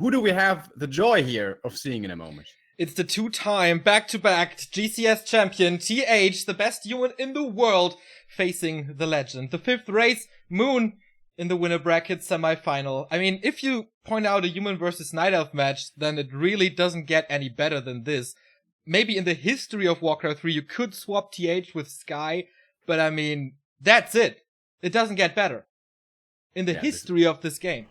who do we have the joy here of seeing in a moment? It's the two-time, back-to-back GCS champion, TH, the best human in the world, facing the legend. The 5th race, Moon, in the winner bracket semifinal. I mean, if you point out a human versus Night Elf match, then it really doesn't get any better than this. Maybe in the history of Warcraft 3, you could swap TH with Sky, but I mean, that's it. It doesn't get better. In the history of this game.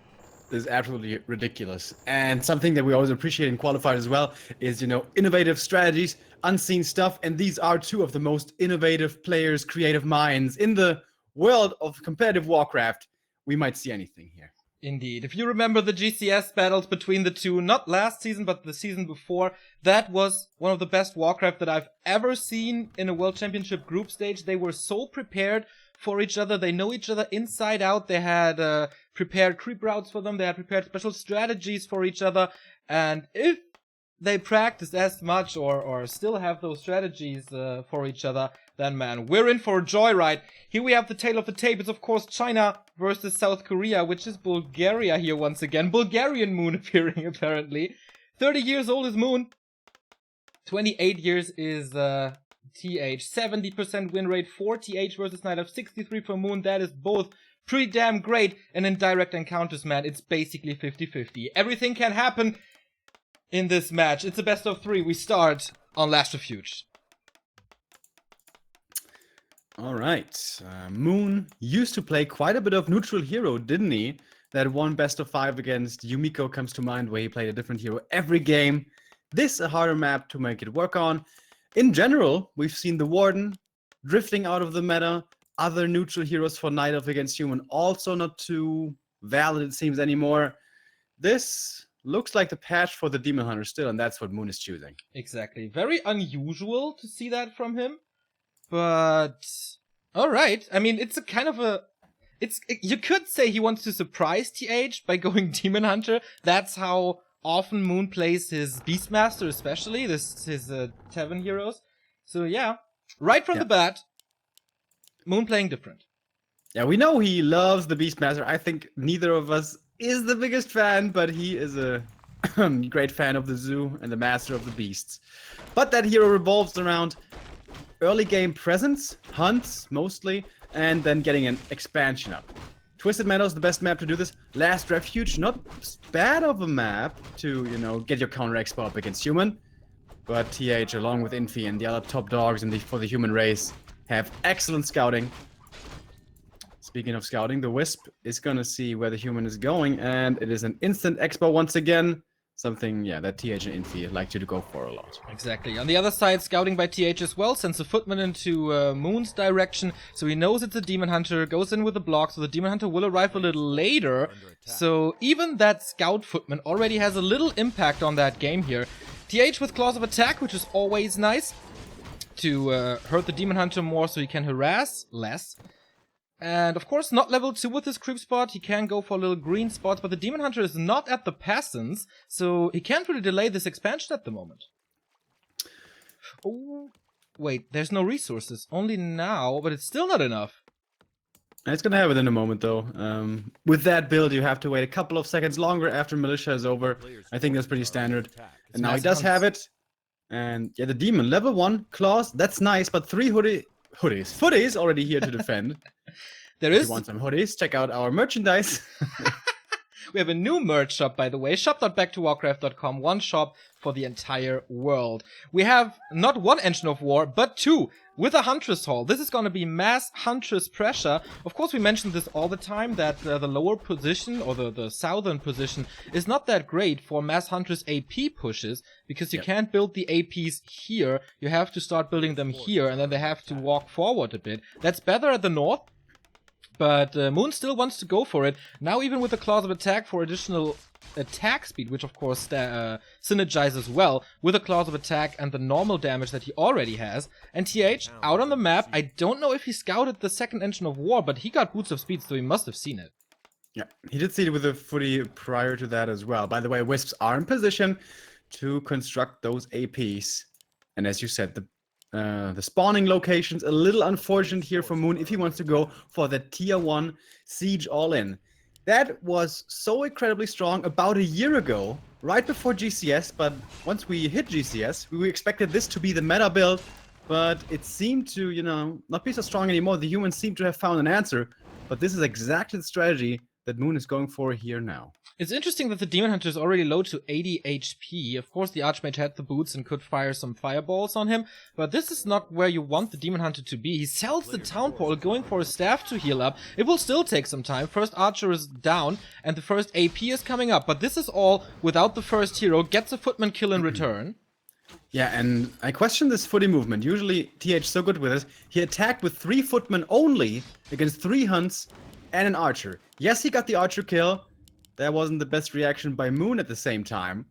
This is absolutely ridiculous. And something that we always appreciate in qualifiers as well is, innovative strategies, unseen stuff. And these are two of the most innovative players, creative minds in the world of competitive Warcraft. We might see anything here. Indeed. If you remember the GCS battles between the two, not last season, but the season before, that was one of the best Warcraft that I've ever seen in a World Championship group stage. They were so prepared for each other. They know each other inside out. They had prepared creep routes for them. They had prepared special strategies for each other. And if they practice as much or still have those strategies for each other, then man, we're in for a joyride. Here we have the tail of the tape. It's of course China versus South Korea, which is Bulgaria here once again. Bulgarian Moon appearing apparently. 30 years old is Moon. 28 years is TH. 70% win rate for TH versus Night Elf. 63 for Moon. That is both pretty damn great. And in direct encounters, man, it's basically 50-50. Everything can happen in this match. It's a best of 3. We start on Last Refuge. All right. Moon used to play quite a bit of neutral hero, didn't he? That one best of 5 against Yumiko comes to mind, where he played a different hero every game. This a harder map to make it work on. In general, we've seen the Warden drifting out of the meta. Other neutral heroes for Night Elf against Human also not too valid, it seems, anymore. This looks like the patch for the Demon Hunter still, and that's what Moon is choosing. Exactly. Very unusual to see that from him. But alright. I mean, it's a kind of a... you could say he wants to surprise TH by going Demon Hunter. That's how often Moon plays his Beastmaster, especially. His Tavern heroes. So yeah, right from the bat, Moon playing different. Yeah, we know he loves the Beastmaster. I think neither of us is the biggest fan, but he is a great fan of the zoo and the Master of the Beasts. But that hero revolves around early game presence, hunts mostly, and then getting an expansion up. Twisted Meadows, the best map to do this. Last Refuge, not bad of a map to, get your counter expo up against Human. But TH, along with Infi and the other top dogs for the human race, have excellent scouting. Speaking of scouting, the Wisp is gonna see where the Human is going, and it is an instant expo once again. Something, that TH and Infi like to go for a lot. Exactly. On the other side, scouting by TH as well, sends a footman into Moon's direction, so he knows it's a Demon Hunter, goes in with the block, so the Demon Hunter will arrive a little later. So even that scout footman already has a little impact on that game here. TH with Claws of Attack, which is always nice to hurt the Demon Hunter more so he can harass less. And of course, not level 2 with his creep spot. He can go for little green spots, but the Demon Hunter is not at the Peasants, so he can't really delay this expansion at the moment. Oh, wait, there's no resources. Only now, but it's still not enough. It's gonna happen in a moment, though. With that build, you have to wait a couple of seconds longer after Militia is over. I think that's pretty standard. And now he does have it. And yeah, the Demon, level 1, Claws, that's nice, but 3 footies already here to defend. If you want some hoodies, check out our merchandise. We have a new merch shop, by the way, shop.backtowarcraft.com, one shop for the entire world. We have not one Engine of War, but 2, with a Huntress Hall. This is going to be mass Huntress pressure. Of course, we mentioned this all the time, that the lower position, or the southern position, is not that great for mass Huntress AP pushes, because you can't build the APs here. You have to start building them here, and then they have to walk forward a bit. That's better at the north. But Moon still wants to go for it. Now even with the Claws of Attack for additional attack speed, which of course synergizes well with the Claws of Attack and the normal damage that he already has. And TH, out on the map, I don't know if he scouted the second Engine of War, but he got Boots of Speed, so he must have seen it. Yeah, he did see it with a footy prior to that as well. By the way, Wisps are in position to construct those APs. And as you said, the spawning location's a little unfortunate here for Moon if he wants to go for the tier 1 siege all-in. That was so incredibly strong about a year ago, right before GCS, but once we hit GCS, we expected this to be the meta build, but it seemed to, you know, not be so strong anymore. The humans seem to have found an answer, but this is exactly the strategy that Moon is going for here now. It's interesting that the Demon Hunter is already low to 80 HP. Of course, the Archmage had the boots and could fire some fireballs on him, but this is not where you want the Demon Hunter to be. He sells the Town Portal, going for a staff to heal up. It will still take some time. First Archer is down, and the first AP is coming up, but this is all without the first hero. Gets a Footman kill in return. Yeah, and I question this footy movement. Usually, TH so good with it. He attacked with 3 footmen only against 3 hunts and an archer. Yes, he got the archer kill. That wasn't the best reaction by Moon at the same time.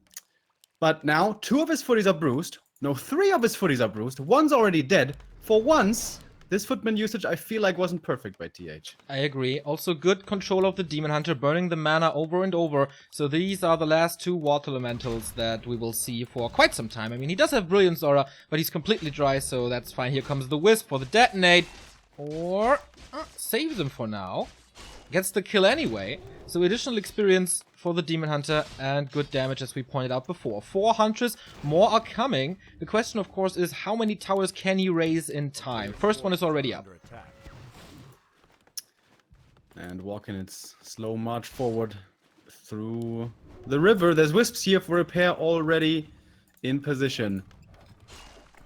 But now, 2 of his footies are bruised. No, 3 of his footies are bruised. 1's already dead. For once, this footman usage I feel like wasn't perfect by TH. I agree. Also good control of the Demon Hunter, burning the mana over and over. So these are the last 2 water elementals that we will see for quite some time. I mean, he does have Brilliance Aura, but he's completely dry, so that's fine. Here comes the Wisp for the detonate. Or saves him for now. Gets the kill anyway. So additional experience for the Demon Hunter and good damage as we pointed out before. 4 Huntress, more are coming. The question of course is how many towers can he raise in time? First one is already up. And walking its slow march forward through the river. There's Wisps here for repair already in position.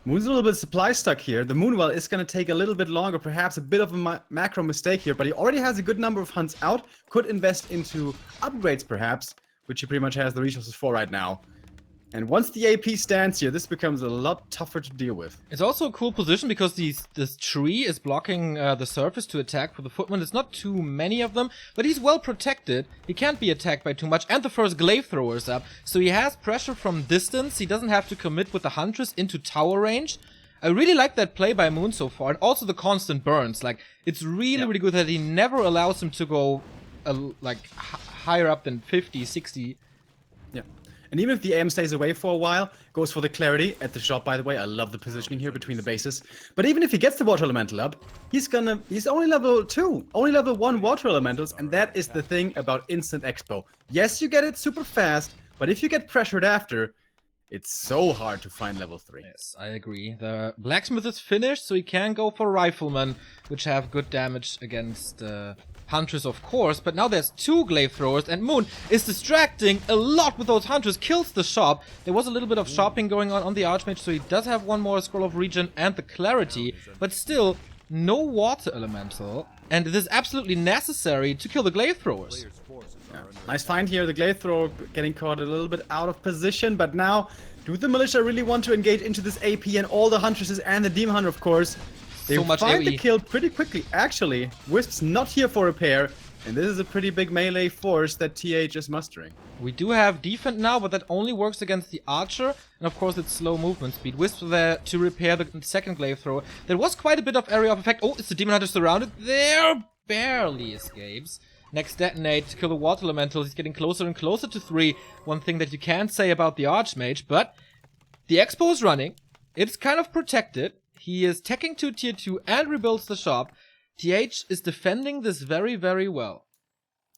Moon's a little bit supply stuck here. The Moonwell is going to take a little bit longer, perhaps a bit of a macro mistake here, but he already has a good number of hunts out. Could invest into upgrades perhaps, which he pretty much has the resources for right now. And once the AP stands here, this becomes a lot tougher to deal with. It's also a cool position because this tree is blocking the surface to attack for the Footman. It's not too many of them, but he's well protected. He can't be attacked by too much. And the first glaive thrower is up, so he has pressure from distance. He doesn't have to commit with the Huntress into tower range. I really like that play by Moon so far, and also the constant burns. Like, it's really good that he never allows him to go higher up than 50, 60. Yeah. And even if the AM stays away for a while, goes for the clarity at the shop, by the way. I love the positioning here between the bases. But even if he gets the water elemental up, he's only level 2, only level 1 water elementals, and that is the thing about instant expo. Yes, you get it super fast, but if you get pressured after, it's so hard to find level 3. Yes, I agree. The blacksmith is finished, so he can go for riflemen, which have good damage against Huntress, of course, but now there's 2 glaive throwers, and Moon is distracting a lot with those Huntress, kills the shop. There was a little bit of shopping going on the Archmage, so he does have 1 more Scroll of Regen and the Clarity, but still, no water elemental, and it is absolutely necessary to kill the glaive throwers. Yeah. Nice find here, the glaive thrower getting caught a little bit out of position, but now, do the militia really want to engage into this AP and all the Huntresses and the Demon Hunter, of course? They so much find AoE. the kill pretty quickly. Actually, Wisp's not here for repair, and this is a pretty big melee force that TH is mustering. We do have defend now, but that only works against the Archer, and of course it's slow movement speed. Wisp there to repair the second glaive thrower. There was quite a bit of area of effect. Oh, it's the Demon Hunter surrounded. There barely escapes. Next detonate to kill the water elemental. He's getting closer and closer to 3. One thing that you can't say about the Archmage, but the Expo is running. It's kind of protected. He is teching to tier 2 and rebuilds the shop. TH is defending this very, very well.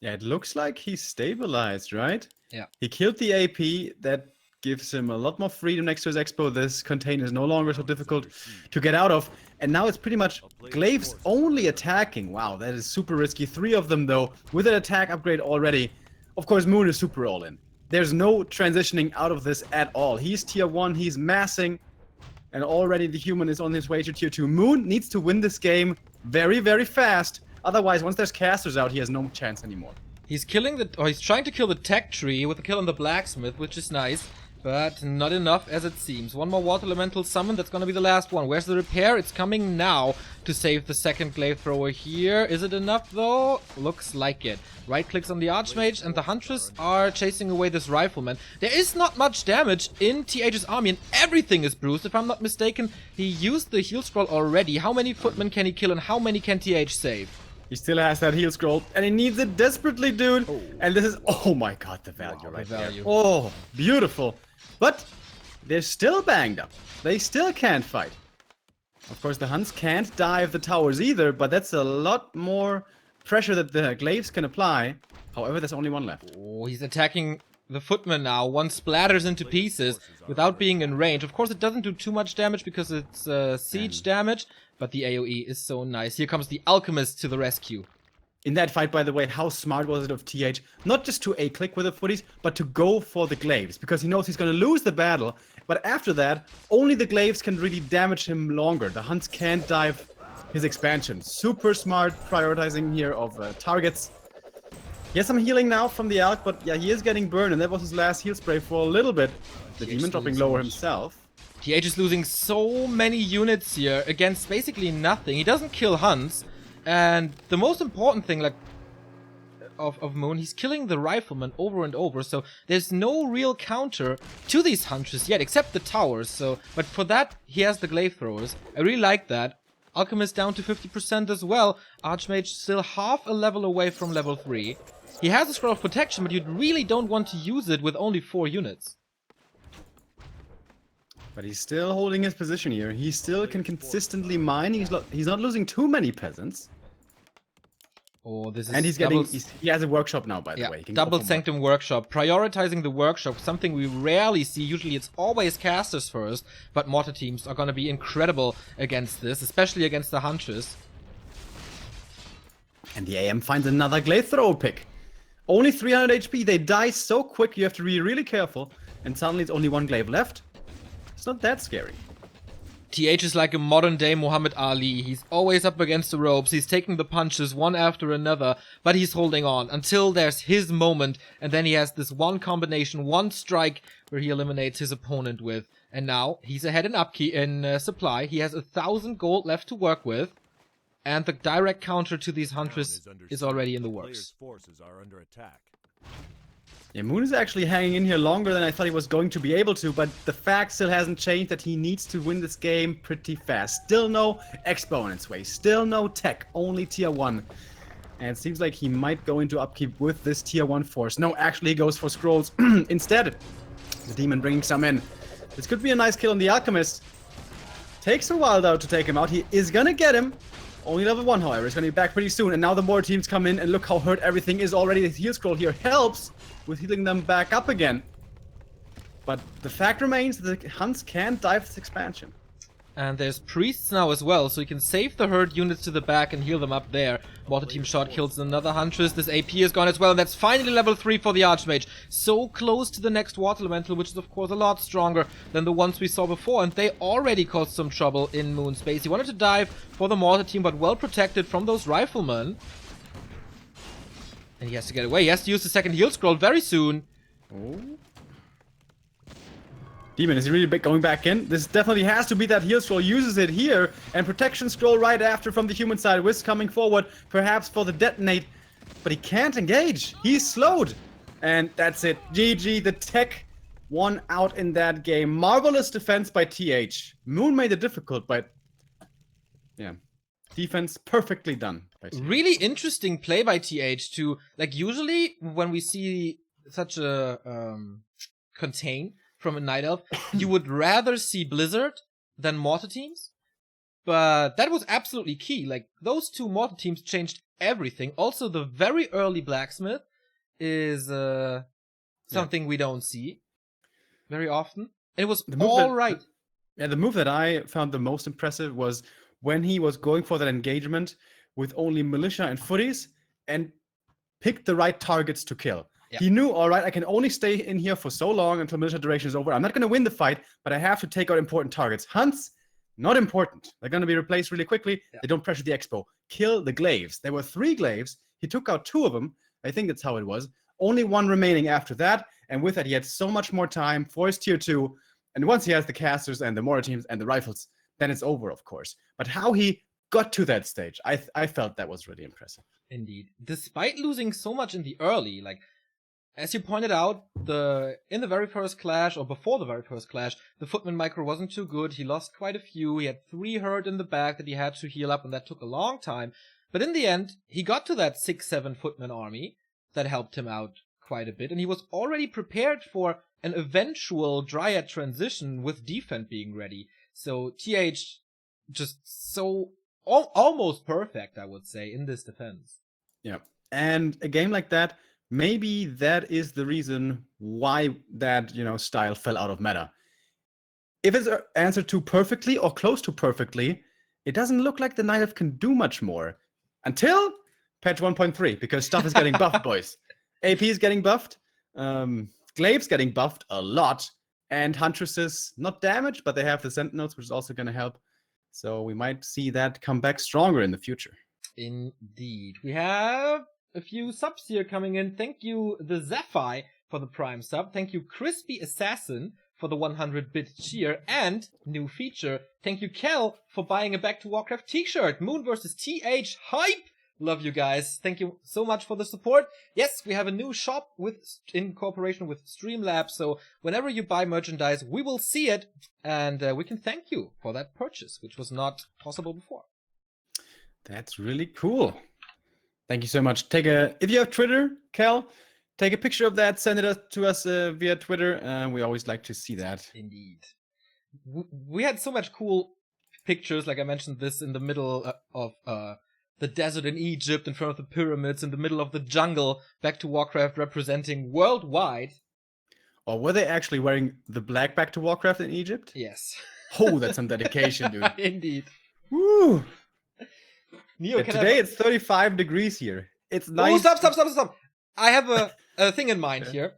Yeah, it looks like he's stabilized, right? Yeah. He killed the AP. That gives him a lot more freedom next to his Expo. This container is no longer so difficult to get out of. And now it's pretty much glaives only attacking. Wow, that is super risky. 3 of them, though, with an attack upgrade already. Of course, Moon is super all-in. There's no transitioning out of this at all. He's tier 1, he's massing. And already the human is on his way to tier 2. Moon needs to win this game very, very fast. Otherwise, once there's casters out, he has no chance anymore. He's trying to kill the tech tree with a kill on the blacksmith, which is nice. But not enough as it seems. 1 more water elemental summon, that's gonna be the last one. Where's the repair? It's coming now to save the second glaive thrower here. Is it enough though? Looks like it. Right clicks on the Archmage and the Huntress are chasing away this rifleman. There is not much damage in TH's army and everything is bruised. If I'm not mistaken, he used the heal scroll already. How many footmen can he kill and how many can TH save? He still has that heal scroll, and he needs it desperately, dude. Oh. And this is, oh my god, the value right there. Oh, beautiful. But they're still banged up. They still can't fight. Of course, the Hunts can't dive the towers either, but that's a lot more pressure that the glaives can apply. However, there's only one left. Oh, he's attacking the footman now. One splatters into pieces without being in range. Of course, it doesn't do too much damage because it's siege damage, but the AoE is so nice. Here comes the alchemist to the rescue. In that fight, by the way, how smart was it of TH not just to A-click with the footies, but to go for the glaives, because he knows he's going to lose the battle, but after that, only the glaives can really damage him longer. The hunts can't dive his expansion. Super smart prioritizing here of targets. He has some healing now from the Alk, but yeah, he is getting burned, and that was his last heal spray for a little bit. The demon dropping lower himself. TH is losing so many units here against basically nothing. He doesn't kill hunts. And the most important thing, like, of Moon, he's killing the rifleman over and over, so there's no real counter to these hunters yet, except the towers, so, but for that, he has the glaive throwers. I really like that. Alchemist down to 50% as well. Archmage still half a level away from level 3. He has a Scroll of Protection, but you really don't want to use it with only 4 units. But he's still holding his position here. He still can consistently mine. He's not losing too many peasants. Oh, this is and he's getting. He has a workshop now, by the way. He can double Sanctum Workshop. Prioritizing the workshop, something we rarely see. Usually it's always casters first, but mortar teams are going to be incredible against this, especially against the Huntress. And the AM finds another glaive throw pick. Only 300 HP. They die so quick, you have to be really careful. And suddenly it's only one glaive left. It's not that scary. TH is like a modern-day Muhammad Ali. He's always up against the ropes. He's taking the punches one after another, but he's holding on until there's his moment, and then he has this one combination, one strike, where he eliminates his opponent with. And now he's ahead in upkeep in supply. He has 1,000 gold left to work with, and the direct counter to these Huntress is already in the works. Yeah, Moon is actually hanging in here longer than I thought he was going to be able to, but the fact still hasn't changed that he needs to win this game pretty fast. Still no Expo on its way, still no tech, only tier 1. And it seems like he might go into upkeep with this tier 1 force. No, actually he goes for scrolls instead. The demon bringing some in. This could be a nice kill on the Alchemist. Takes a while though to take him out. He is gonna get him. Only level 1, however. He's gonna be back pretty soon. And now the more teams come in, and look how hurt everything is already. The heal scroll here helps with healing them back up again. But the fact remains that the Hunts can't dive this expansion. And there's priests now as well, so you can save the hurt units to the back and heal them up there. Water Team Shot kills another Huntress. This AP is gone as well, and that's finally level 3 for the Archmage. So close to the next Water Elemental, which is of course a lot stronger than the ones we saw before, and they already caused some trouble in Moon Space. He wanted to dive for the Mortar Team, but well protected from those Riflemen. And he has to get away. He has to use the second heal scroll very soon. Oh. Demon, is he really going back in? This definitely has to be that heal scroll. Uses it here. And protection scroll right after from the human side. Wisp coming forward, perhaps for the detonate. But he can't engage. He's slowed. And that's it. GG, the tech won out in that game. Marvelous defense by TH. Moon made it difficult, but yeah. Defense perfectly done by TH. Really interesting play by TH to, like, usually when we see such a contain from a Night Elf, you would rather see Blizzard than Mortar teams. But that was absolutely key. Like, those two Mortar teams changed everything. Also, the very early Blacksmith is something we don't see very often. And it was all right. Yeah, the move that I found the most impressive was when he was going for that engagement with only militia and footies and picked the right targets to kill. Yeah. He knew, all right, I can only stay in here for so long until militia duration is over. I'm not going to win the fight, but I have to take out important targets. Hunts, not important. They're going to be replaced really quickly. Yeah. They don't pressure the Expo. Kill the glaives. There were 3 glaives. He took out 2 of them. I think that's how it was. Only 1 remaining after that. And with that, he had so much more time for his tier 2. And once he has the casters and the mortar teams and the rifles, then it's over, of course. But how he got to that stage, I felt that was really impressive. Indeed. Despite losing so much in the early, like, as you pointed out, in the very first clash, or before the very first clash, the Footman micro wasn't too good. He lost quite a few. He had 3 hurt in the back that he had to heal up, and that took a long time. But in the end, he got to that 6-7 Footman army that helped him out quite a bit, and he was already prepared for an eventual Dryad transition with Defend being ready. So TH just so almost perfect, I would say, in this defense. Yeah. And a game like that, maybe that is the reason why that, style fell out of meta. If it's answered too perfectly or close to perfectly, it doesn't look like the Night Elf can do much more. Until patch 1.3, because stuff is getting buffed, boys. AP is getting buffed. Glaive's getting buffed a lot. And Huntresses, not damaged, but they have the Sentinels, which is also going to help. So we might see that come back stronger in the future. Indeed. We have a few subs here coming in. Thank you, the Zephi, for the Prime sub. Thank you, Crispy Assassin, for the 100-bit cheer. And, new feature, thank you, Kel, for buying a Back to Warcraft t-shirt. Moon versus TH hype! Love you guys. Thank you so much for the support. Yes, we have a new shop in cooperation with Streamlabs, so whenever you buy merchandise, we will see it, and we can thank you for that purchase, which was not possible before. That's really cool. Thank you so much. If you have Twitter, Cal, take a picture of that, send it to us via Twitter. We always like to see that. Indeed. We had so much cool pictures, like I mentioned this in the middle of the desert in Egypt, in front of the pyramids, in the middle of the jungle, Back to Warcraft representing worldwide. Or were they actually wearing the black Back to Warcraft in Egypt? Yes. Oh, that's some dedication, dude. Indeed. Woo! Neo, today it's 35 degrees here. It's nice. Oh, stop. I have a thing in mind here.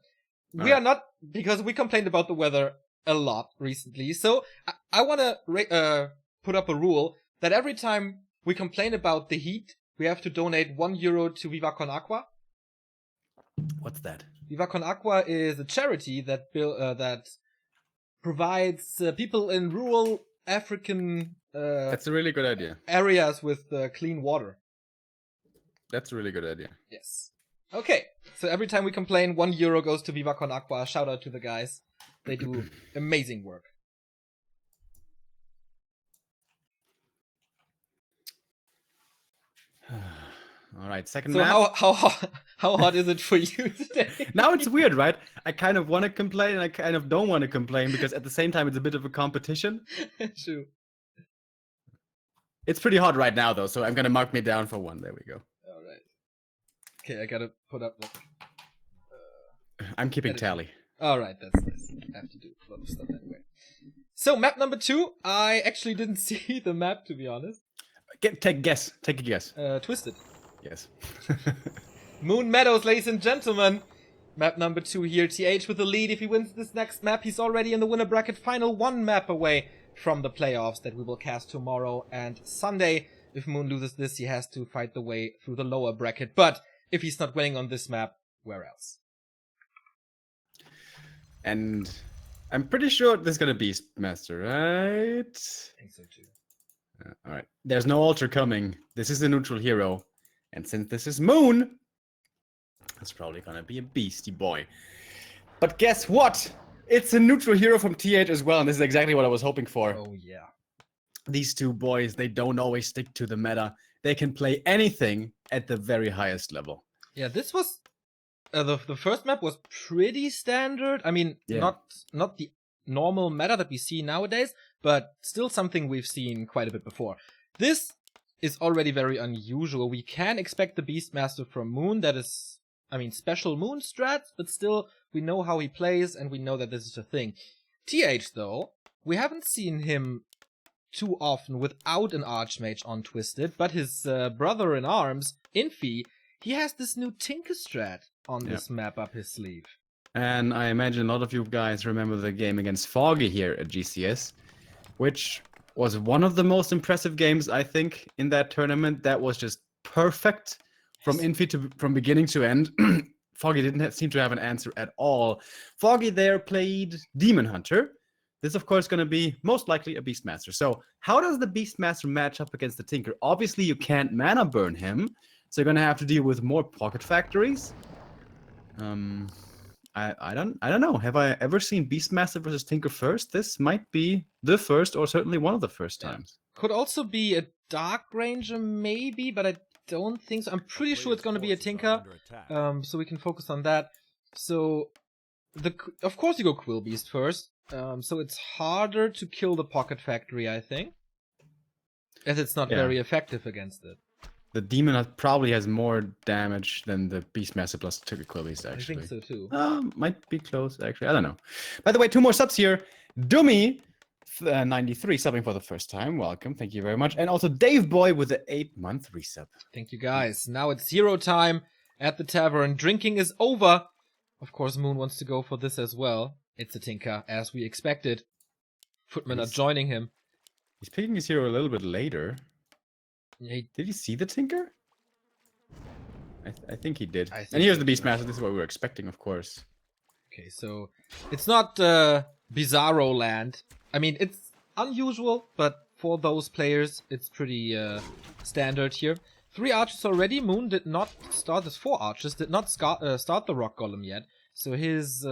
We are not, because we complained about the weather a lot recently, so I want to put up a rule that every time we complain about the heat, we have to donate €1 to Viva Con Aqua. What's that? Viva Con Aqua is a charity that provides people in rural African that's a really good idea. Areas with clean water. That's a really good idea. Yes. Okay, so every time we complain, €1 goes to Viva Con Aqua. Shout out to the guys. They do amazing work. All right, second so map. How hot is it for you today? Now it's weird, right? I kind of want to complain and I kind of don't want to complain because at the same time it's a bit of a competition. True. It's pretty hot right now though, so I'm gonna mark me down for 1. There we go. All right. Okay, I gotta put up. I'm keeping tally. All right, that's nice. I have to do a lot of stuff anyway. So map number 2, I actually didn't see the map, to be honest. Take a guess. Twisted. Yes. Moon Meadows, ladies and gentlemen. Map number 2 here. TH with the lead. If he wins this next map, he's already in the winner bracket final, 1 map away from the playoffs that we will cast tomorrow and Sunday. If Moon loses this, he has to fight the way through the lower bracket. But if he's not winning on this map, where else? And I'm pretty sure this is gonna be Beastmaster, right? I think so too. All right. There's no altar coming. This is a neutral hero. And since this is Moon, it's probably gonna be a beastie boy. But guess what? It's a neutral hero from TH as well, and this is exactly what I was hoping for. Oh, yeah. These two boys, they don't always stick to the meta. They can play anything at the very highest level. Yeah, this was... the first map was pretty standard. I mean, not the normal meta that we see nowadays, but still something we've seen quite a bit before. This is already very unusual. We can expect the Beastmaster from Moon. That is, I mean, special Moon strats, but still, we know how he plays, and we know that this is a thing. TH, though, we haven't seen him too often without an Archmage on Twisted, but his brother-in-arms, Infi, he has this new Tinker strat on this map up his sleeve. And I imagine a lot of you guys remember the game against Foggy here at GCS, which was one of the most impressive games, I think, in that tournament. That was just perfect from Infi from beginning to end. Foggy didn't seem to have an answer at all. Foggy there played Demon Hunter. This, of course, going to be most likely a Beastmaster. So how does the Beastmaster match up against the Tinker? Obviously, you can't mana burn him, so you're going to have to deal with more pocket factories. I don't know. Have I ever seen Beastmaster versus Tinker first? This might be the first, or certainly one of the first times. Could also be a Dark Ranger, maybe, but I don't think so. I'm pretty sure it's going to be a Tinker, so we can focus on that. So, of course you go Quill Beast first, so it's harder to kill the Pocket Factory, I think, as it's not very effective against it. the demon probably has more damage than the Beastmaster plus two Quillies, actually. I think so too. Might be close, actually. I don't know. By the way, 2 more subs here. Dummy, 93, subbing for the first time. Welcome. Thank you very much. And also Dave Boy with the 8-month resub. Thank you, guys. Now it's hero time at the tavern. Drinking is over. Of course, Moon wants to go for this as well. It's a Tinker, as we expected. Footmen are joining him. He's picking his hero a little bit later. Yeah, Did he see the Tinker? I think he did. I think And here's so the too. Beastmaster. This is what we were expecting, of course. Okay, so it's not Bizarro land. I mean, it's unusual, but for those players, it's pretty standard here. 3 archers already. Moon did not start. There's 4 archers. Did not start the rock golem yet. So his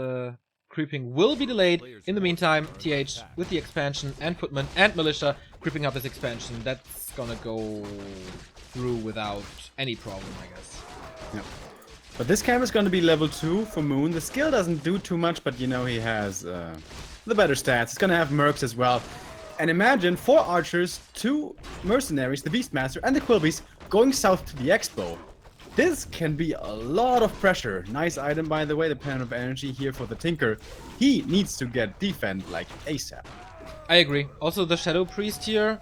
creeping will be delayed. In the meantime, TH with the expansion and Footman and Militia creeping up his expansion. That's gonna go through without any problem, I guess. Yeah. But this camp is going to be level 2 for Moon. The skill doesn't do too much, but you know he has the better stats. It's going to have mercs as well. And imagine 4 archers, 2 mercenaries, the Beastmaster and the Quilbies going south to the expo. This can be a lot of pressure. Nice item, by the way, the Pen of Energy here for the Tinker. He needs to get defend like ASAP. I agree. Also the Shadow Priest here,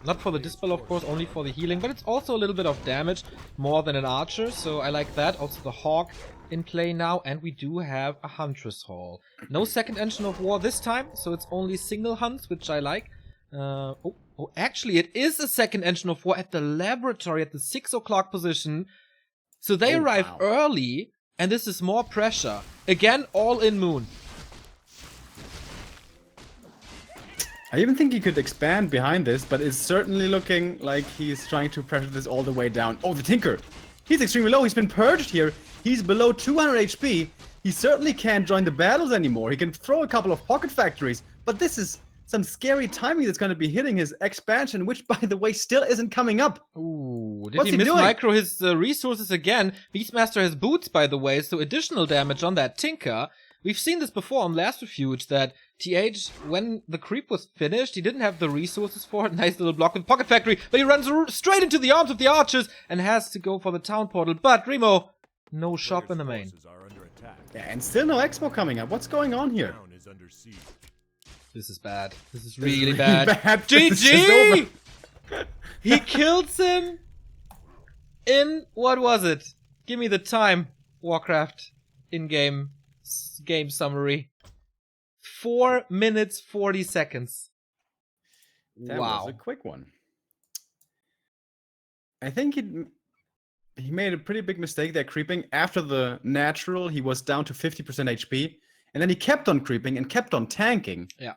not for the dispel of course, only for the healing, but it's also a little bit of damage, more than an archer, so I like that. Also the Hawk in play now, and we do have a Huntress Hall. No second engine of war this time, so it's only single hunts, which I like. Actually it is a second engine of war at the laboratory at the 6 o'clock position. So they arrive early, and this is more pressure. Again, all in Moon. I even think he could expand behind this, but it's certainly looking like he's trying to pressure this all the way down. Oh, the Tinker! He's extremely low. He's been purged here. He's below 200 HP. He certainly can't join the battles anymore. He can throw a couple of pocket factories, but this is some scary timing that's going to be hitting his expansion, which, by the way, still isn't coming up. Ooh, did What's he he doing? mismicro his resources again? Beastmaster has boots, by the way, so additional damage on that Tinker. We've seen this before on Last Refuge, that TH, when the creep was finished, he didn't have the resources for it. Nice little block with Pocket Factory, but he runs straight into the arms of the archers and has to go for the town portal. But Remo, no shop in the main. Yeah, and still no expo coming up. What's going on here? This is bad. This is really bad. This is over. GG! He kills him in, what was it? Give me the time, Warcraft in-game game summary. 4 minutes 40 seconds. That Wow. was a quick one. I think he made a pretty big mistake there creeping. After the natural, he was down to 50% HP. And then he kept on creeping and kept on tanking. Yeah.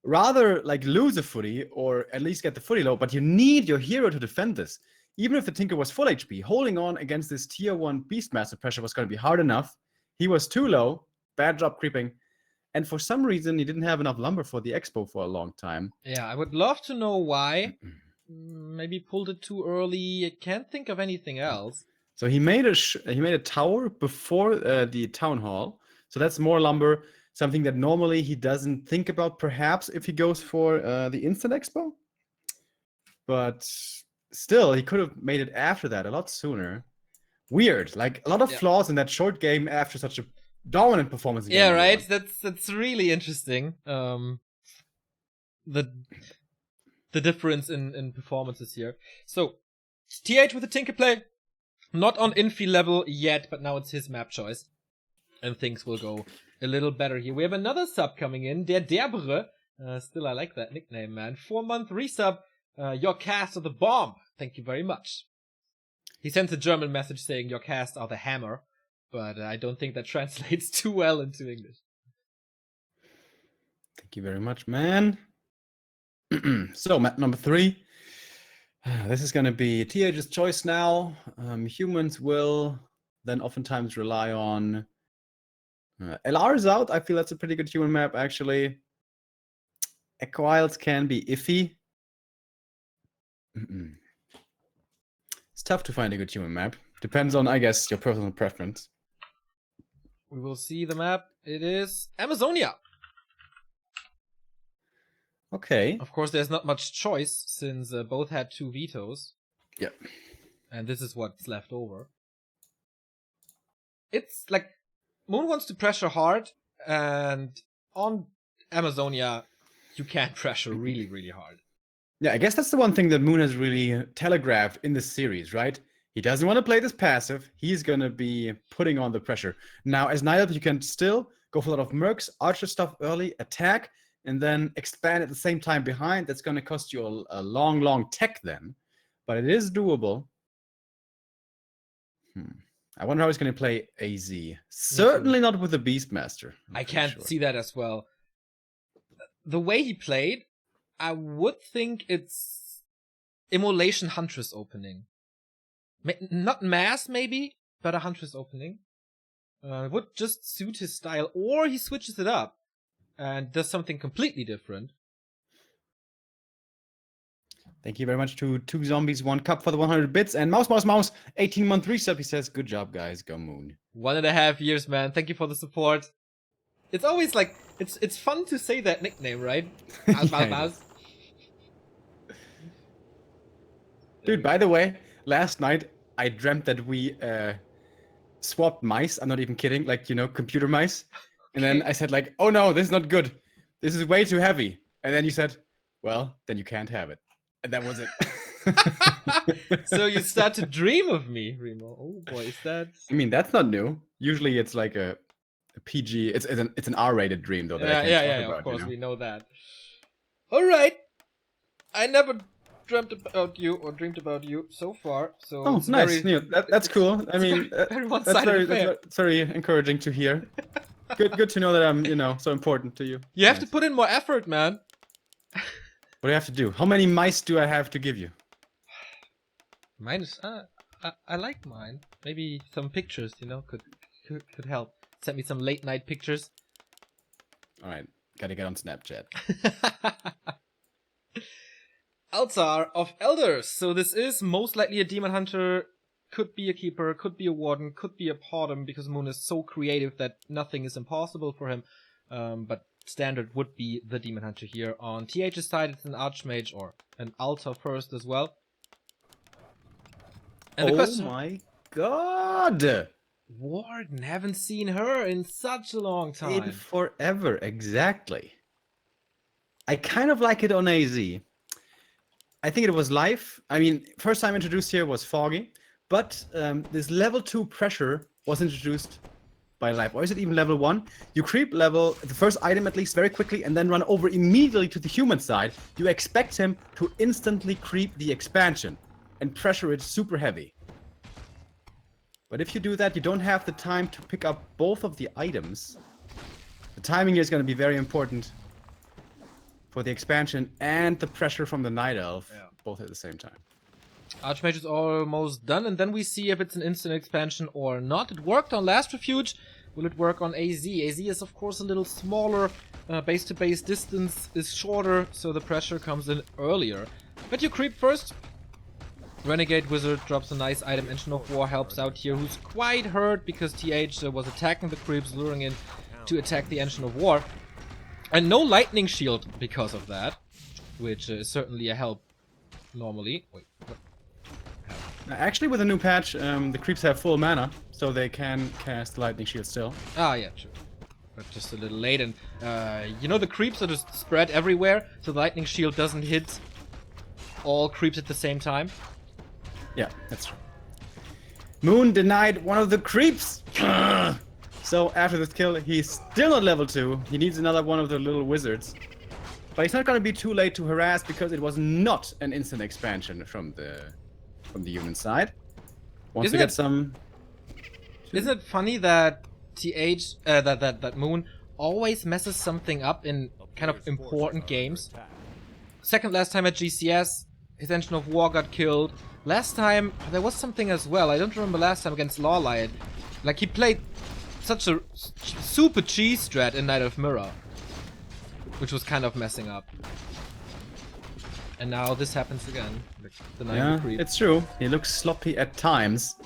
Rather like lose a footy or at least get the footy low, but you need your hero to defend this. Even if the Tinker was full HP, holding on against this tier 1 Beastmaster pressure was going to be hard enough. He was too low. Bad job creeping. And for some reason, he didn't have enough lumber for the expo for a long time. Yeah, I would love to know why. Maybe pulled it too early. I can't think of anything else. So he made a tower before the town hall. So that's more lumber, something that normally he doesn't think about, perhaps, if he goes for the instant expo. But still, he could have made it after that, a lot sooner. Weird, like a lot of flaws in that short game after such a dominant performance. Yeah, right. That's really interesting. The difference in performances here. So TH with the Tinker play, not on infi level yet, but now it's his map choice, and things will go a little better here. We have another sub coming in, Der Derbre. Still, I like that nickname, man. 4-month resub. Your cast are the bomb. Thank you very much. He sends a German message saying your cast are the hammer, but I don't think that translates too well into English. Thank you very much, man. So, map number 3. This is going to be TH's choice now. Humans will then oftentimes rely on LR is out. I feel that's a pretty good human map, actually. Echo Isles can be iffy. It's tough to find a good human map. Depends on, I guess, your personal preference. We will see the map. It is Amazonia. Okay. Of course, there's not much choice since both had 2 vetoes. Yep. And this is what's left over. It's like Moon wants to pressure hard, and on Amazonia, you can't pressure really, really hard. Yeah, I guess that's the one thing that Moon has really telegraphed in this series, right? He doesn't want to play this passive. He's going to be putting on the pressure. Now, as Night Elf, you can still go for a lot of mercs, archer stuff early, attack, and then expand at the same time behind. That's going to cost you a long, long tech then. But it is doable. I wonder how he's going to play AZ. Certainly not with the Beastmaster. I can't see that as well. The way he played, I would think it's Immolation Huntress opening. Not Mass, maybe, but a Huntress opening. Would just suit his style, or he switches it up and does something completely different. Thank you very much to 2 Zombies, 1 Cup for the 100 bits. And Mouse, 18-month resub. He says, good job, guys. Go Moon. 1.5 years, man. Thank you for the support. It's always like, it's fun to say that nickname, right? Mouse. Dude, by the way, last night I dreamt that we swapped mice. I'm not even kidding. Like, you know, computer mice. And then I said like, oh no, this is not good. This is way too heavy. And then you said, well, then you can't have it. And that was it. So you start to dream of me, Remo. Oh boy, is that... I mean, that's not new. Usually it's like a PG. It's an R-rated dream, though. That yeah, of course, we know that. All right. I never dreamt about you or dreamed about you so far. So oh, nice. That's cool. I mean, very one-sided affair. That's very encouraging to hear. Good to know that I'm, so important to you. You have to put in more effort, man. What do I have to do? How many mice do I have to give you? Mine is... I like mine. Maybe some pictures, could help. Send me some late night pictures. Alright, gotta get on Snapchat. Altar of Elders. So this is most likely a Demon Hunter. Could be a Keeper, could be a Warden, could be a Bottom, because Moon is so creative that nothing is impossible for him. But standard would be the Demon Hunter here. On TH's side, it's an Archmage or an Altar first as well. And the question... my god! Warden, haven't seen her in such a long time. In forever, exactly. I kind of like it on AZ. I think it was live. I mean, first time introduced here was Foggy, but this level 2 pressure was introduced by live. Or is it even level 1? You creep level, the first item at least, very quickly, and then run over immediately to the human side. You expect him to instantly creep the expansion and pressure it super heavy. But if you do that, you don't have the time to pick up both of the items. The timing here is going to be very important for the expansion and the pressure from the Night Elf, both at the same time. Archmage is almost done, and then we see if it's an instant expansion or not. It worked on Last Refuge. Will it work on AZ? AZ is, of course, a little smaller. Base-to-base distance is shorter, so the pressure comes in earlier. But you creep first. Renegade Wizard drops a nice item. Engine of War helps out here, who's quite hurt because TH was attacking the creeps, luring in to attack the Engine of War. And no lightning shield because of that, which is certainly a help normally. Wait, what? Actually, with a new patch, the creeps have full mana, so they can cast lightning shield still. Ah, yeah, true. But just a little late, and the creeps are just spread everywhere, so the lightning shield doesn't hit all creeps at the same time. Yeah, that's true. Moon denied one of the creeps! So after this kill, he's still not level 2. He needs another one of the little wizards. But it's not going to be too late to harass because it was not an instant expansion from the human side. Once we get some... Isn't it funny that that Moon always messes something up in kind of important games? Second last time at GCS, his Engine of War got killed. Last time, there was something as well. I don't remember last time against Lawlight. Like, he played such a super cheese strat in Night of Mirror, which was kind of messing up. And now this happens again. Yeah, it's true. He looks sloppy at times,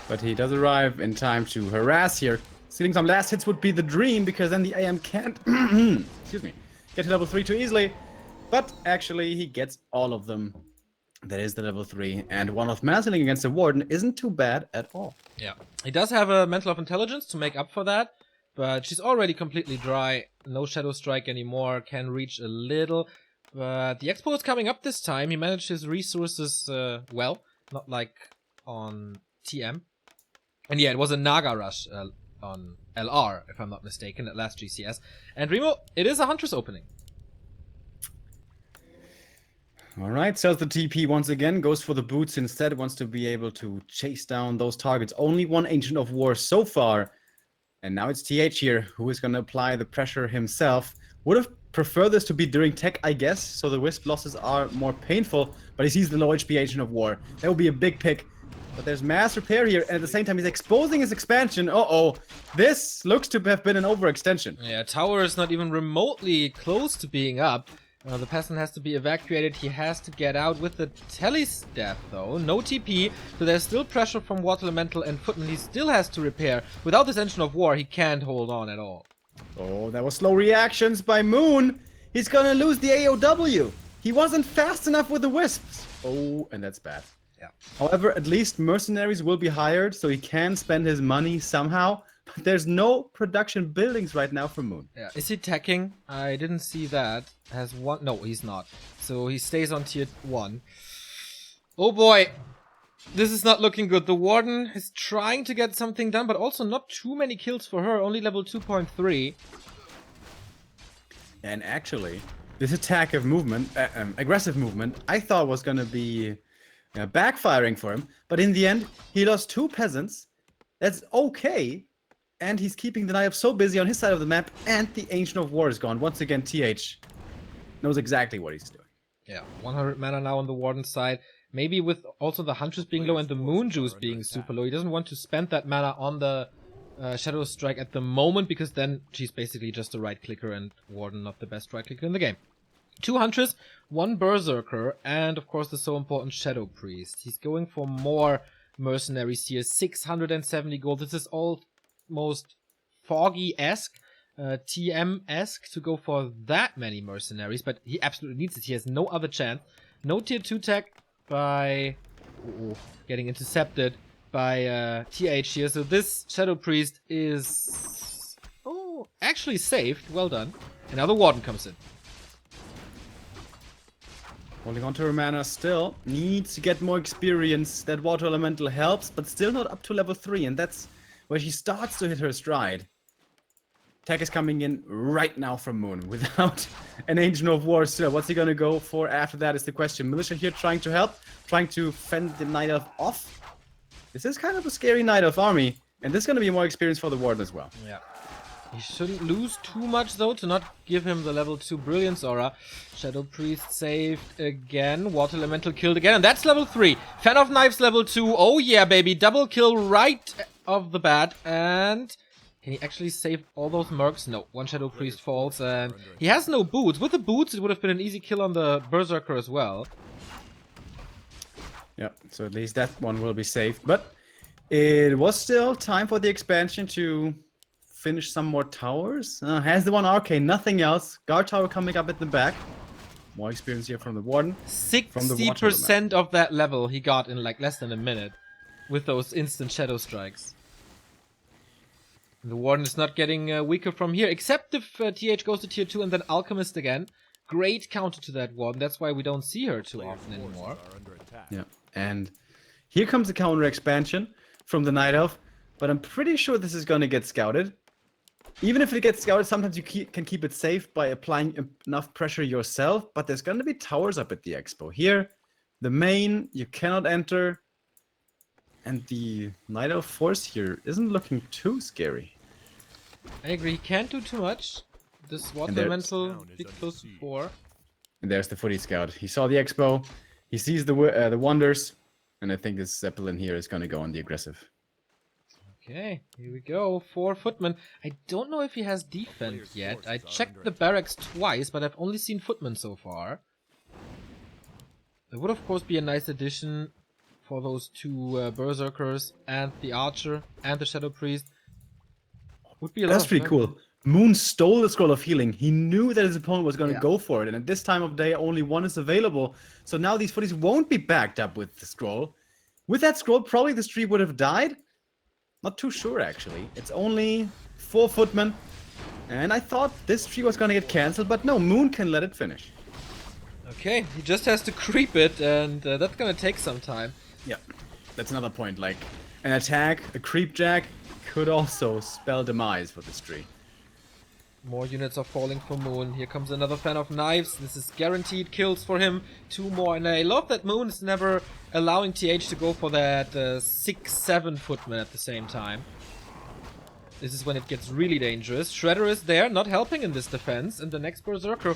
but he does arrive in time to harass here. Stealing some last hits would be the dream, because then the AM can't excuse me, get to level 3 too easily. But actually, he gets all of them. That is the level 3. And one of Massling against the Warden isn't too bad at all. Yeah. He does have a Mantle of Intelligence to make up for that, but she's already completely dry. No Shadow Strike anymore. Can reach a little. But the Expo is coming up this time. He managed his resources well. Not like on TM. And yeah, it was a Naga rush on LR, if I'm not mistaken, at last GCS. And Remo, it is a Huntress opening. Alright, sells the TP once again, goes for the boots instead, wants to be able to chase down those targets. Only one Ancient of War so far. And now it's TH here, who is going to apply the pressure himself. Would have preferred this to be during tech, I guess, so the Wisp losses are more painful. But he sees the low HP Ancient of War. That would be a big pick. But there's mass repair here, and at the same time he's exposing his expansion. Uh-oh. This looks to have been an overextension. Yeah, tower is not even remotely close to being up. The peasant has to be evacuated. He has to get out with the Telestaff, though. No TP, so there's still pressure from Water Elemental and Footman. He still has to repair. Without this Engine of War, he can't hold on at all. Oh, that was slow reactions by Moon. He's gonna lose the AOW. He wasn't fast enough with the Wisps. Oh, and that's bad. Yeah. However, at least mercenaries will be hired, so he can spend his money somehow. But there's no production buildings right now for Moon. Yeah. Is he teching? I didn't see that. Has one? No, he's not. So he stays on tier 1. Oh boy. This is not looking good. The Warden is trying to get something done, but also not too many kills for her. Only level 2.3. And actually, this attack of movement, aggressive movement, I thought was going to be backfiring for him. But in the end, he lost 2 peasants. That's okay. And he's keeping the Knight so busy on his side of the map, and the Ancient of War is gone. Once again, TH knows exactly what he's doing. Yeah, 100 mana now on the Warden's side. Maybe with also the Huntress being low and the Moon Juice being super low. He doesn't want to spend that mana on the Shadow Strike at the moment, because then she's basically just a right clicker, and Warden not the best right clicker in the game. 2 Huntress, 1 Berserker, and of course the so important Shadow Priest. He's going for more mercenaries here. 670 gold. This is almost Foggy-esque, TM-esque to go for that many mercenaries, but he absolutely needs it. He has no other chance. No tier 2 tech by getting intercepted by TH here. So this Shadow Priest is actually saved. Well done. And now the Warden comes in. Holding on to her mana still. Needs to get more experience. That Water Elemental helps, but still not up to level 3. And that's where she starts to hit her stride. Tech is coming in right now from Moon without an Ancient of War still. What's he going to go for after that is the question. Militia here trying to help, trying to fend the Night Elf off. This is kind of a scary Night Elf army, and this is going to be more experience for the Warden as well. Yeah. He shouldn't lose too much, though, to not give him the level 2 Brilliance Aura. Shadow Priest saved again. Water Elemental killed again, and that's level 3. Fan of Knives level 2. Oh yeah, baby. Double kill right off the bat, and... can he actually save all those mercs? No, 1 Shadow Priest falls, and he has no boots. With the boots, it would have been an easy kill on the Berserker as well. Yeah, so at least that one will be saved. But it was still time for the expansion to finish some more towers. Has the one Arcane, nothing else. Guard tower coming up at the back. More experience here from the Warden. 60% of that level he got in like less than a minute with those instant Shadow Strikes. The Warden is not getting weaker from here, except if TH goes to tier 2 and then Alchemist again. Great counter to that Warden. That's why we don't see her too often anymore. Yeah, and here comes the counter expansion from the Night Elf, but I'm pretty sure this is going to get scouted. Even if it gets scouted, sometimes you can keep it safe by applying enough pressure yourself, but there's going to be towers up at the Expo. Here, the main, you cannot enter, and the Night Elf force here isn't looking too scary. I agree, he can't do too much. This Water Elemental be close to 4. And there's the Footy Scout. He saw the Expo, he sees the wonders, and I think this Zeppelin here is going to go on the aggressive. Okay, here we go. 4 Footmen. I don't know if he has defense yet. I checked the barracks twice, but I've only seen Footmen so far. It would of course be a nice addition for those 2 Berserkers and the Archer and the Shadow Priest. Would be a lot That's of pretty cool. Moon stole the Scroll of Healing. He knew that his opponent was going to Yeah. go for it, and at this time of day, only one is available. So now these footies won't be backed up with the scroll. With that scroll, probably the tree would have died. Not too sure, actually. It's only 4 footmen, and I thought this tree was going to get cancelled, but no, Moon can let it finish. Okay, he just has to creep it, and that's gonna take some time. Yeah, that's another point. Like, an attack, a creep jack, could also spell demise for this tree. More units are falling for Moon. Here comes another fan of knives. This is guaranteed kills for him. 2 more, and I love that Moon is never allowing TH to go for that 6-7 footman at the same time. This is when it gets really dangerous. Shredder is there, not helping in this defense, and the next Berserker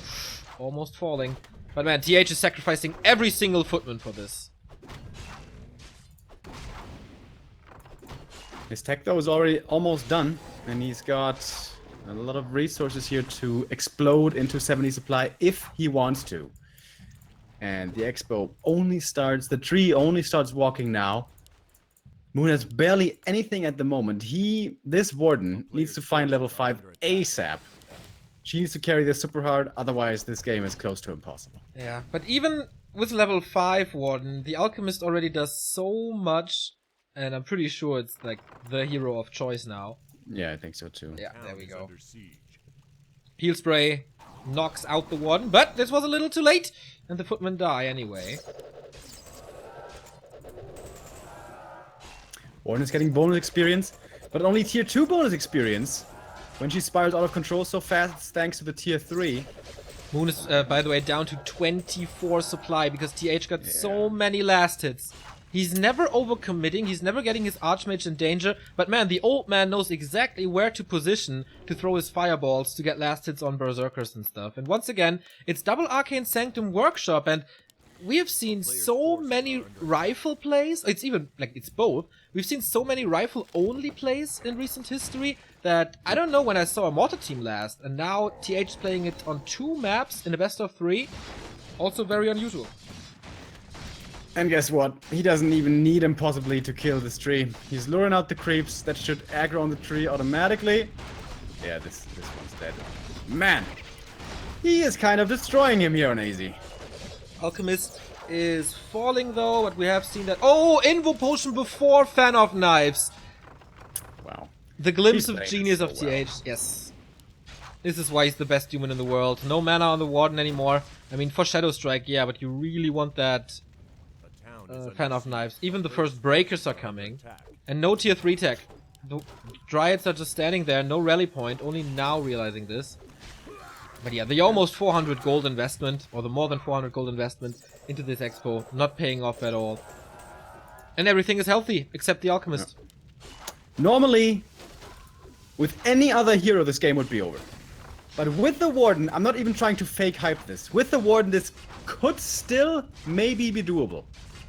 almost falling. But man, TH is sacrificing every single footman for this. His tech, though, is already almost done, and he's got a lot of resources here to explode into 70 supply if he wants to. And the Expo only starts, the tree only starts walking now. Moon has barely anything at the moment. This Warden needs to find level 5 ASAP. She needs to carry this super hard, otherwise this game is close to impossible. Yeah, but even with level 5 Warden, the Alchemist already does so much, and I'm pretty sure it's like the hero of choice now. Yeah, I think so too. Yeah, there we go. Heal Spray knocks out the Warden, but this was a little too late, and the footmen die anyway. Warden is getting bonus experience, but only tier 2 bonus experience. When she spirals out of control so fast, it's thanks to the tier 3. Moon is, by the way, down to 24 supply because TH got so many last hits. He's never overcommitting, he's never getting his Archmage in danger, but man, the old man knows exactly where to position to throw his fireballs to get last hits on Berserkers and stuff. And once again, it's double Arcane Sanctum Workshop, and we have seen so many rifle plays, it's both. We've seen so many rifle-only plays in recent history that I don't know when I saw a Mortar team last, and now TH is playing it on 2 maps in a best of 3. Also very unusual. And guess what? He doesn't even need him possibly to kill this tree. He's luring out the creeps that should aggro on the tree automatically. Yeah, this one's dead. Man! He is kind of destroying him here on AZ. Alchemist is falling though, but we have seen that. Oh, Invo Potion before Fan of Knives. Wow. The glimpse He's of playing genius so of TH. Yes. This is why he's the best human in the world. No mana on the Warden anymore. I mean, for Shadow Strike, yeah, but you really want that Fan of Knives. Even the first breakers are coming. And no tier 3 tech. The Dryads are just standing there, no rally point, only now realizing this. But yeah, the almost 400 gold investment, or the more than 400 gold investment into this expo, not paying off at all. And everything is healthy, except the Alchemist. Yeah. Normally, with any other hero, this game would be over. But with the Warden, I'm not even trying to fake hype this. With the Warden, this could still maybe be doable.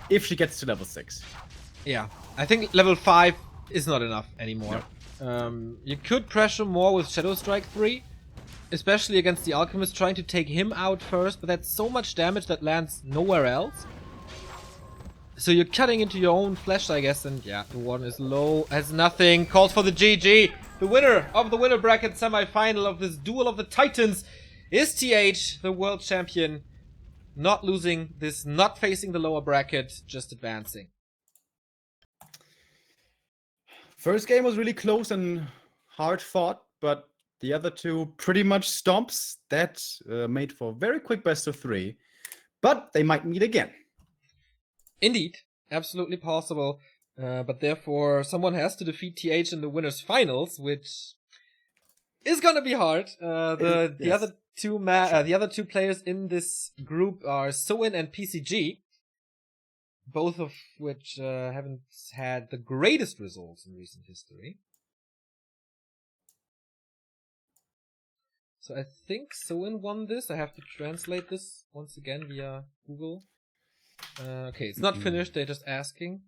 If she gets to level 6. Yeah, I think level 5 is not enough anymore. No. You could pressure more with Shadow Strike 3. Especially against the Alchemist, trying to take him out first, but that's so much damage that lands nowhere else. So you're cutting into your own flesh, I guess, and yeah, the Warden is low, has nothing, calls for the GG. The winner of the winner bracket semi-final of this Duel of the Titans is TH, the world champion. Not losing this, not facing the lower bracket, just advancing. First game was really close and hard fought, but the other two pretty much stomps. That made for a very quick best of 3. But they might meet again. Indeed. Absolutely possible. But therefore, someone has to defeat TH in the winners finals, which is gonna be hard. The other two players in this group are Soin and PCG. Both of which haven't had the greatest results in recent history. So I think Soin won this. I have to translate this once again via Google. Okay, it's not finished. They're just asking.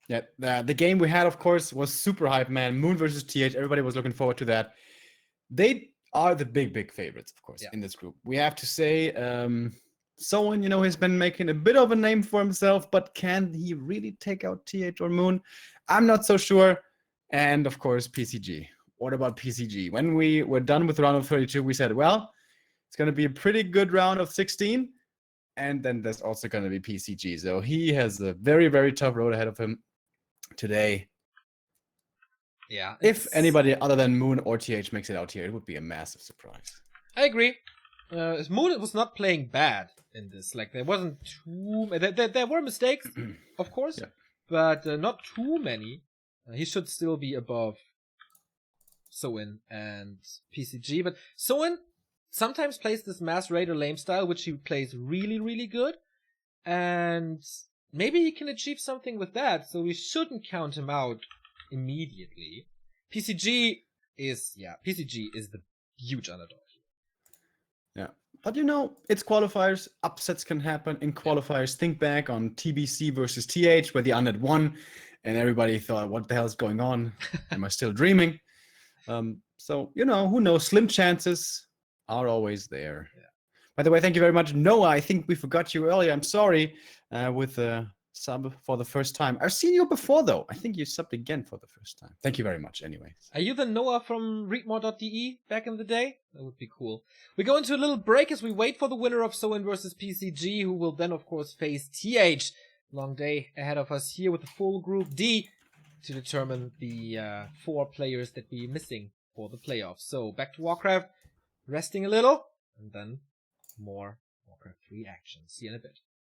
Yeah, the game we had, of course, was super hype, man. Moon versus TH. Everybody was looking forward to that. They are the big favorites, of course, in this group. We have to say, Soin, he's been making a bit of a name for himself, but can he really take out TH or Moon? I'm not so sure. And, of course, PCG. what about PCG? When we were done with the round of 32, we said, well, it's going to be a pretty good round of 16. And then there's also going to be PCG. So he has a very, very tough road ahead of him today. Yeah. If anybody other than Moon or TH makes it out here, it would be a massive surprise. I agree. Moon was not playing bad in this. Like, there wasn't too... There were mistakes, of course, Yeah. but not too many. He should still be above Soin and PCG, but Soin sometimes plays this Mass Raider lame style, which he plays really, really good, and maybe he can achieve something with that, so we shouldn't count him out immediately. PCG is the huge underdog. Yeah. But you know, it's qualifiers. Upsets can happen in qualifiers. Think back on TBC versus TH, where the Undead won, and everybody thought, what the hell is going on? Am I still dreaming? So, you know, who knows? Slim chances are always there. Yeah. By the way, thank you very much. Noah, I think we forgot you earlier. I'm sorry with the sub for the first time. I've seen you before, though. I think you subbed again for the first time. Thank you very much, anyways. Are you the Noah from readmore.de back in the day? That would be cool. We go into a little break as we wait for the winner of Soin versus PCG, who will then, of course, face TH. Long day ahead of us here with the full Group D to determine the 4 players that we're missing for the playoffs. So, back to Warcraft, resting a little, and then more Warcraft 3 action. See you in a bit.